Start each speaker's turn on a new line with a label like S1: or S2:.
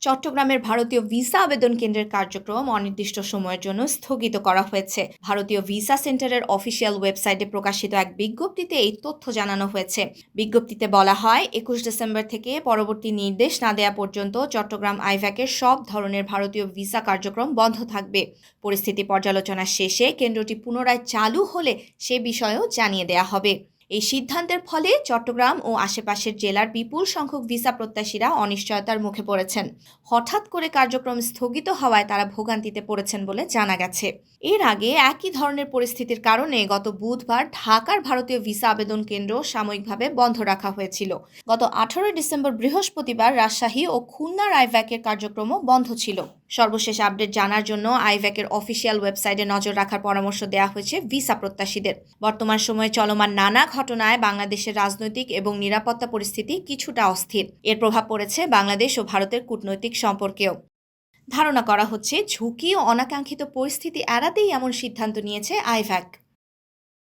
S1: চট্টগ্রামের ভারতীয় ভিসা আবেদন কেন্দ্রের কার্যক্রম অনির্দিষ্ট সময়ের জন্য স্থগিত করা হয়েছে। ভারতীয় ভিসা সেন্টারের অফিসিয়াল ওয়েবসাইটে প্রকাশিত এক বিজ্ঞপ্তিতে এই তথ্য জানানো হয়েছে। বিজ্ঞপ্তিতে বলা হয়, 21 ডিসেম্বর থেকে পরবর্তী নির্দেশ না দেয়া পর্যন্ত চট্টগ্রাম আইভ্যাকের সব ধরনের ভারতীয় ভিসা কার্যক্রম বন্ধ থাকবে। পরিস্থিতি পর্যালোচনা শেষে কেন্দ্রটি পুনরায় চালু হলে সে বিষয়েও জানিয়ে দেয়া হবে। এই সিদ্ধান্তের ফলে চট্টগ্রাম ও আশেপাশের জেলার বিপুল সংখ্যক ভিসা প্রত্যাশীরা অনিশ্চয়তার মুখে পড়েছেন। হঠাৎ করে কার্যক্রম স্থগিত হওয়ায় তারা ভোগান্তিতে পড়েছেন বলে জানা গেছে। এর আগে একই ধরনের পরিস্থিতির কারণে গত বুধবার ঢাকার ভারতীয় ভিসা আবেদন কেন্দ্র সাময়িকভাবে বন্ধ রাখা হয়েছিল। গত 18 ডিসেম্বর বৃহস্পতিবার রাজশাহী ও খুলনার আইভ্যাকের কার্যক্রমও বন্ধ ছিল। সর্বশেষ আপডেট জানার জন্য আইভ্যাকের অফিসিয়াল ওয়েবসাইটে নজর রাখার পরামর্শ দেওয়া হয়েছে ভিসা প্রত্যাশীদের। বর্তমান সময়ে চলমান নানা ঘটনায় বাংলাদেশের রাজনৈতিক এবং নিরাপত্তা পরিস্থিতি কিছুটা অস্থির। এর প্রভাব পড়েছে বাংলাদেশ ও ভারতের কূটনৈতিক সম্পর্কেও। ধারণা করা হচ্ছে ঝুঁকি ও অনাকাঙ্ক্ষিত পরিস্থিতি এড়াতেই এমন সিদ্ধান্ত নিয়েছে আইভ্যাক।